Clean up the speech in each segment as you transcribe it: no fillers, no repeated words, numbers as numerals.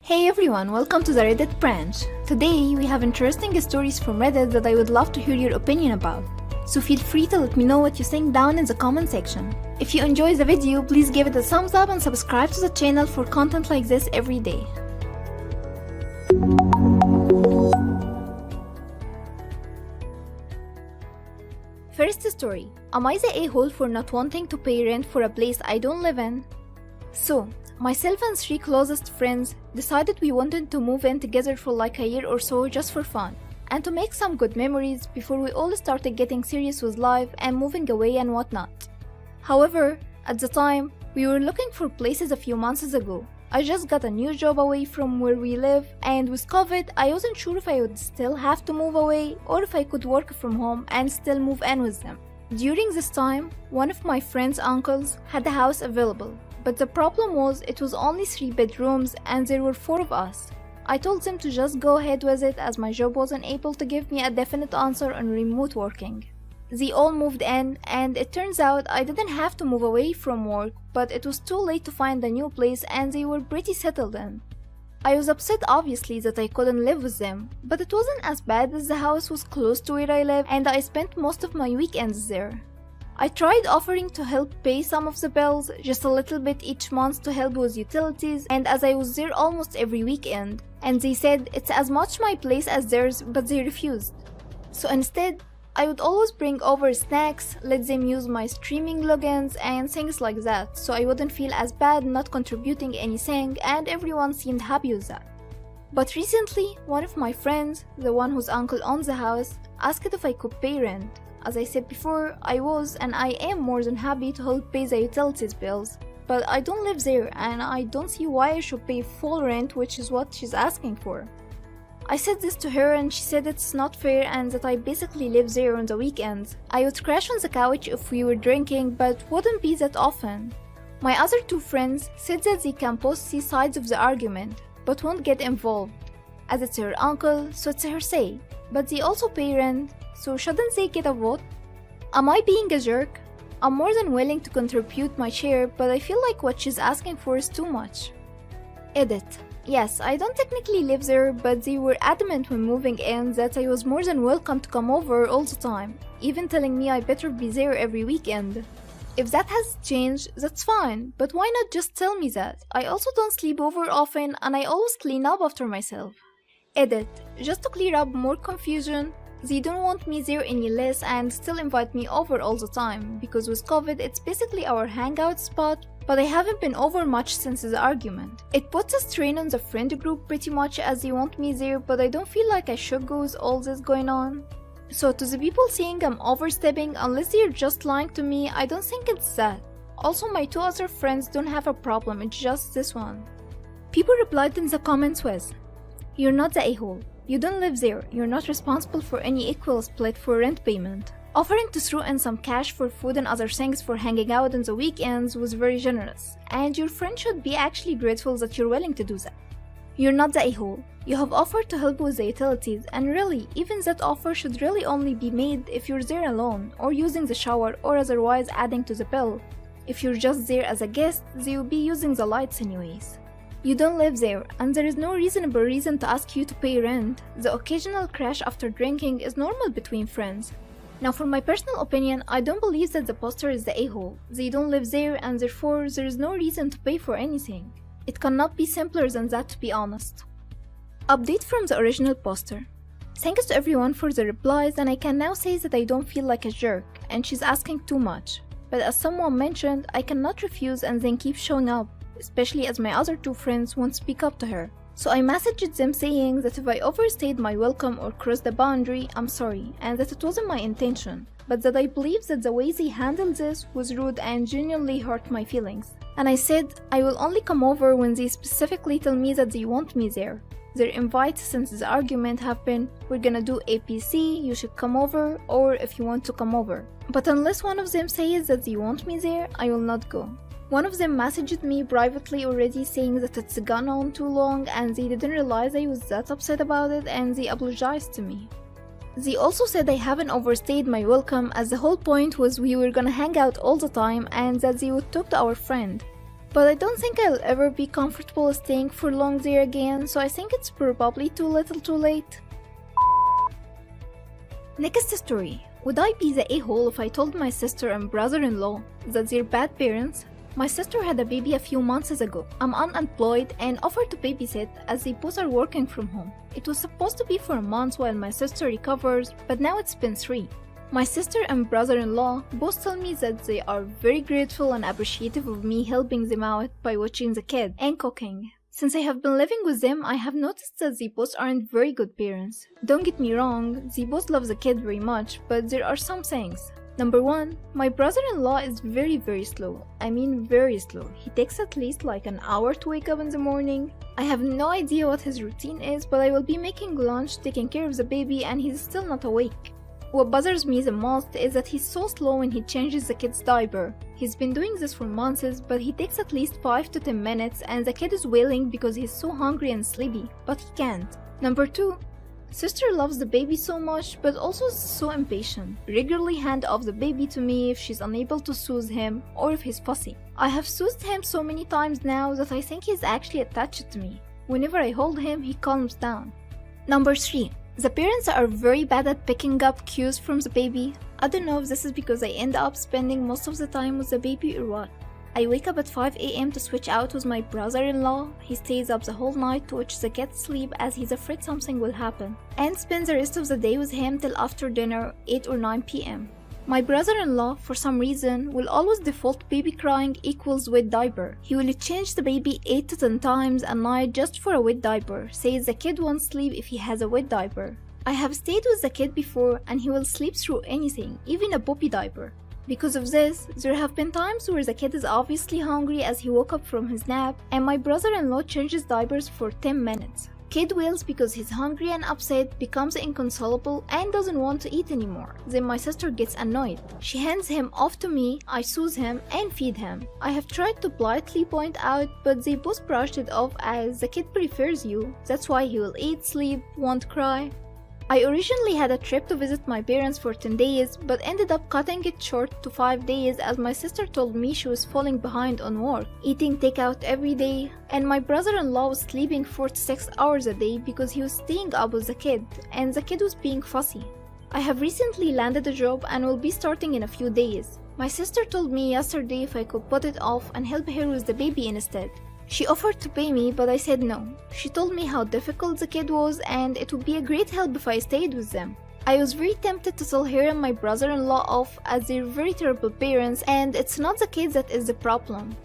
Hey everyone, welcome to the Reddit branch. Today we have interesting stories from Reddit that I would love to hear your opinion about. So feel free to let me know what you think down in the comment section. If you enjoy the video, please give it a thumbs up and subscribe to the channel for content like this every day. First story. Am I the a-hole for not wanting to pay rent for a place I don't live in? So, myself and 3 closest friends decided we wanted to move in together for like a year or so just for fun, and to make some good memories before we all started getting serious with life and moving away and whatnot. However, at the time, we were looking for places a few months ago. I just got a new job away from where we live, and with COVID, I wasn't sure if I would still have to move away or if I could work from home and still move in with them. During this time, one of my friend's uncles had a house available, but the problem was it was only 3 bedrooms and there were 4 of us. I told them to just go ahead with it as my job wasn't able to give me a definite answer on remote working. They all moved in, and it turns out I didn't have to move away from work, but it was too late to find a new place and they were pretty settled in. I was upset obviously that I couldn't live with them, but it wasn't as bad as the house was close to where I live and I spent most of my weekends there. I tried offering to help pay some of the bills, just a little bit each month to help with utilities, and as I was there almost every weekend, and they said it's as much my place as theirs, but they refused. So instead, I would always bring over snacks, let them use my streaming logins and things like that, so I wouldn't feel as bad not contributing anything, and everyone seemed happy with that. But recently, one of my friends, the one whose uncle owns the house, asked if I could pay rent. As I said before, I was and I am more than happy to help pay the utilities bills, but I don't live there and I don't see why I should pay full rent, which is what she's asking for. I said this to her and she said it's not fair and that I basically live there on the weekends. I would crash on the couch if we were drinking, but wouldn't be that often. My other 2 friends said that they can both see sides of the argument, but won't get involved, as it's her uncle, so it's her say, but they also pay rent, so shouldn't they get a vote? Am I being a jerk? I'm more than willing to contribute my share, but I feel like what she's asking for is too much. Edit. Yes, I don't technically live there, but they were adamant when moving in that I was more than welcome to come over all the time, even telling me I better be there every weekend. If that has changed, that's fine, but why not just tell me that? I also don't sleep over often and I always clean up after myself. Edit. Just to clear up more confusion, they don't want me there any less and still invite me over all the time, because with COVID it's basically our hangout spot, but I haven't been over much since the argument. It puts a strain on the friend group pretty much as they want me there, but I don't feel like I should go with all this going on. So to the people saying I'm overstepping, unless they're just lying to me, I don't think it's that. Also, my 2 other friends don't have a problem, it's just this one. People replied in the comments with, "You're not the a-hole. You don't live there, you're not responsible for any equal split for rent payment. Offering to throw in some cash for food and other things for hanging out on the weekends was very generous, and your friend should be actually grateful that you're willing to do that. You're not the a-hole. You have offered to help with the utilities, and really, even that offer should really only be made if you're there alone, or using the shower, or otherwise adding to the bill. If you're just there as a guest, they will be using the lights anyways. You don't live there, and there is no reasonable reason to ask you to pay rent. The occasional crash after drinking is normal between friends. Now for my personal opinion, I don't believe that the poster is the a-hole. They don't live there and therefore there is no reason to pay for anything. It cannot be simpler than that, to be honest." Update from the original poster. Thanks to everyone for the replies, and I can now say that I don't feel like a jerk and she's asking too much. But as someone mentioned, I cannot refuse and then keep showing up, especially as my other 2 friends won't speak up to her. So I messaged them saying that if I overstayed my welcome or crossed the boundary, I'm sorry, and that it wasn't my intention, but that I believe that the way they handled this was rude and genuinely hurt my feelings. And I said I will only come over when they specifically tell me that they want me there. Their invites since the argument have been, "We're gonna do APC, you should come over," or "if you want to come over." But unless one of them says that they want me there, I will not go. One of them messaged me privately already saying that it's gone on too long and they didn't realize I was that upset about it, and they apologized to me. They also said I haven't overstayed my welcome, as the whole point was we were gonna hang out all the time and that they would talk to our friend. But I don't think I'll ever be comfortable staying for long there again, so I think it's probably too little too late. Next story. Would I be the a-hole if I told my sister and brother-in-law that they're bad parents? My sister had a baby a few months ago. I'm unemployed and offered to babysit as they both are working from home. It was supposed to be for a month while my sister recovers, but now it's been 3. My sister and brother-in-law both tell me that they are very grateful and appreciative of me helping them out by watching the kid and cooking. Since I have been living with them, I have noticed that they both aren't very good parents. Don't get me wrong, they both love the kid very much, but there are some things. Number 1, my brother-in-law is very slow. I mean very slow. He takes at least like an hour to wake up in the morning. I have no idea what his routine is, but I will be making lunch, taking care of the baby, and he's still not awake. What bothers me the most is that he's so slow when he changes the kid's diaper. He's been doing this for months, but he takes at least 5 to 10 minutes and the kid is wailing because he's so hungry and sleepy, but he can't. Number 2, sister loves the baby so much, but also is so impatient. Regularly hand off the baby to me if she's unable to soothe him or if he's fussy. I have soothed him so many times now that I think he's actually attached to me. Whenever I hold him, he calms down. Number 3, the parents are very bad at picking up cues from the baby. I don't know if this is because I end up spending most of the time with the baby or what. I wake up at 5 a.m. to switch out with my brother-in-law. He stays up the whole night to watch the kid sleep as he's afraid something will happen, and spends the rest of the day with him till after dinner, 8 or 9 p.m. My brother-in-law, for some reason, will always default baby crying equals wet diaper. He will change the baby 8 to 10 times a night just for a wet diaper, says the kid won't sleep if he has a wet diaper. I have stayed with the kid before and he will sleep through anything, even a poopy diaper. Because of this, there have been times where the kid is obviously hungry as he woke up from his nap and my brother-in-law changes diapers for 10 minutes. Kid wails because he's hungry and upset, becomes inconsolable and doesn't want to eat anymore. Then my sister gets annoyed. She hands him off to me, I soothe him and feed him. I have tried to politely point out, but they both brushed it off as the kid prefers you, that's why he will eat, sleep, won't cry. I originally had a trip to visit my parents for 10 days, but ended up cutting it short to 5 days as my sister told me she was falling behind on work, eating takeout every day, and my brother-in-law was sleeping 4 to 6 hours a day because he was staying up with the kid, and the kid was being fussy. I have recently landed a job and will be starting in a few days. My sister told me yesterday if I could put it off and help her with the baby instead. She offered to pay me, but I said no. She told me how difficult the kid was and it would be a great help if I stayed with them. I was very tempted to tell her and my brother-in-law off as they're very terrible parents and it's not the kids that is the problem.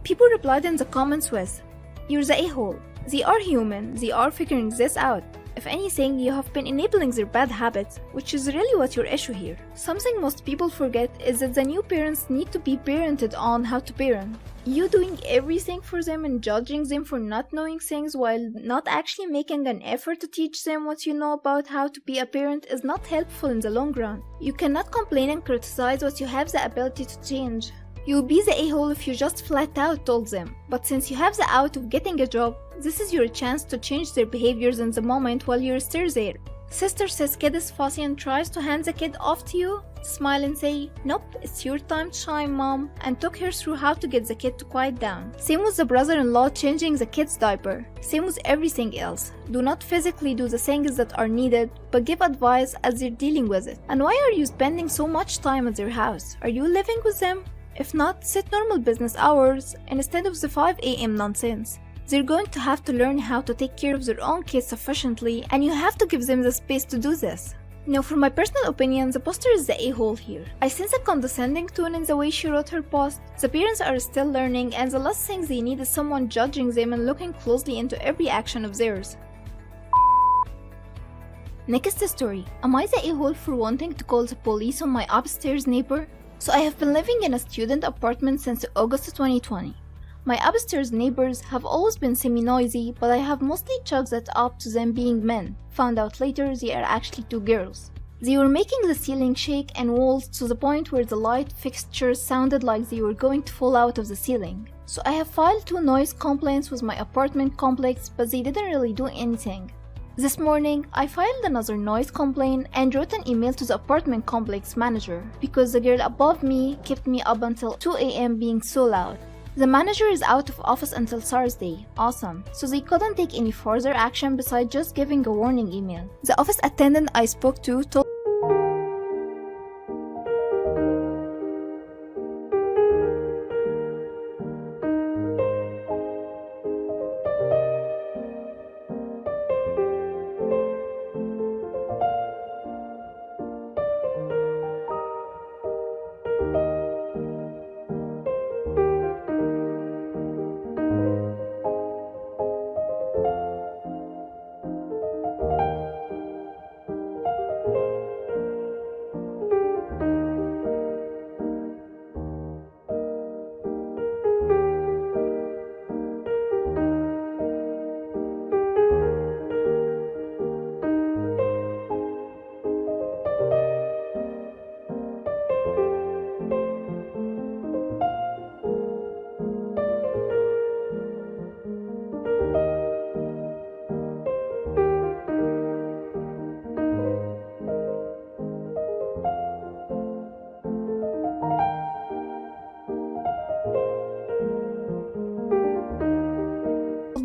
People replied in the comments with, "You're the a-hole. They are human, they are figuring this out. If anything, you have been enabling their bad habits, which is really what your issue here." Something most people forget is that the new parents need to be parented on how to parent. You doing everything for them and judging them for not knowing things while not actually making an effort to teach them what you know about how to be a parent is not helpful in the long run. You cannot complain and criticize what you have the ability to change. You'll be the a-hole if you just flat out told them, but since you have the out of getting a job, this is your chance to change their behaviors in the moment while you're still there. Sister says kid is fussy and tries to hand the kid off to you. Smile and say, "Nope, it's your time to shine, mom," and talk her through how to get the kid to quiet down. Same with the brother-in-law changing the kid's diaper. Same with everything else. Do not physically do the things that are needed, but give advice as they're dealing with it. And why are you spending so much time at their house? Are you living with them? If not, set normal business hours instead of the 5 a.m. nonsense. They're going to have to learn how to take care of their own kids sufficiently, and you have to give them the space to do this. Now, for my personal opinion, the poster is the a-hole here. I sense a condescending tone in the way she wrote her post. The parents are still learning, and the last thing they need is someone judging them and looking closely into every action of theirs. Next story. Am I the a-hole for wanting to call the police on my upstairs neighbor? So I have been living in a student apartment since August 2020. My upstairs neighbors have always been semi-noisy, but I have mostly chalked that up to them being men. Found out later they are actually 2 girls. They were making the ceiling shake and walls to the point where the light fixtures sounded like they were going to fall out of the ceiling. So I have filed 2 noise complaints with my apartment complex, but they didn't really do anything. This morning, I filed another noise complaint and wrote an email to the apartment complex manager because the girl above me kept me up until 2 a.m. being so loud. The manager is out of office until Thursday. Awesome. So they couldn't take any further action besides just giving a warning email. The office attendant I spoke to told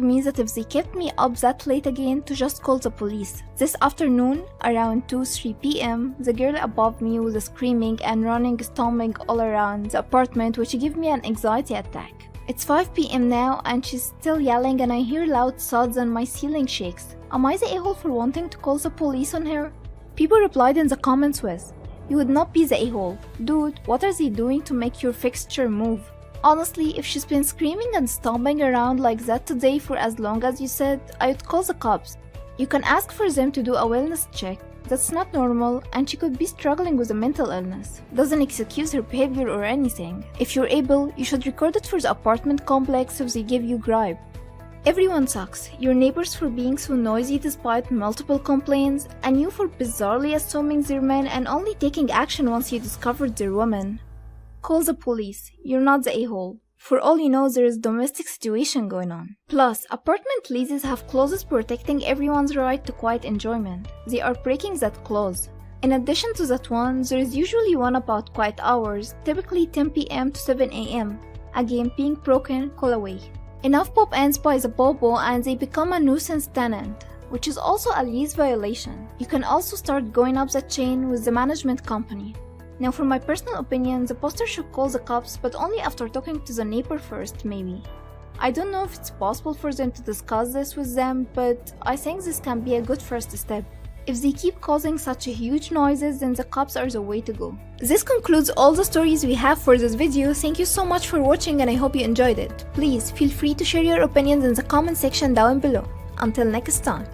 me that if they kept me up that late again to just call the police. This afternoon, around 2-3 p.m., the girl above me was screaming and running, stomping all around the apartment, which gave me an anxiety attack. It's 5 p.m. now and she's still yelling and I hear loud thuds and my ceiling shakes. Am I the a-hole for wanting to call the police on her? People replied in the comments with, "You would not be the a-hole. Dude, what are they doing to make your fixture move?" Honestly, if she's been screaming and stomping around like that today for as long as you said, I would call the cops. You can ask for them to do a wellness check. That's not normal, and she could be struggling with a mental illness. Doesn't excuse her behavior or anything. If you're able, you should record it for the apartment complex if they give you gripe. Everyone sucks. Your neighbors for being so noisy despite multiple complaints, and you for bizarrely assuming they're men and only taking action once you discovered they're women. Call the police. You're not the a-hole. For all you know, there is a domestic situation going on. Plus, apartment leases have clauses protecting everyone's right to quiet enjoyment. They are breaking that clause. In addition to that one, there is usually one about quiet hours, typically 10 p.m. to 7 a.m. Again, being broken, call away. Enough pop ends by the bobo and they become a nuisance tenant, which is also a lease violation. You can also start going up the chain with the management company. Now for my personal opinion, the poster should call the cops, but only after talking to the neighbor first, maybe. I don't know if it's possible for them to discuss this with them, but I think this can be a good first step. If they keep causing such a huge noises, then the cops are the way to go. This concludes all the stories we have for this video. Thank you so much for watching and I hope you enjoyed it. Please feel free to share your opinions in the comment section down below. Until next time.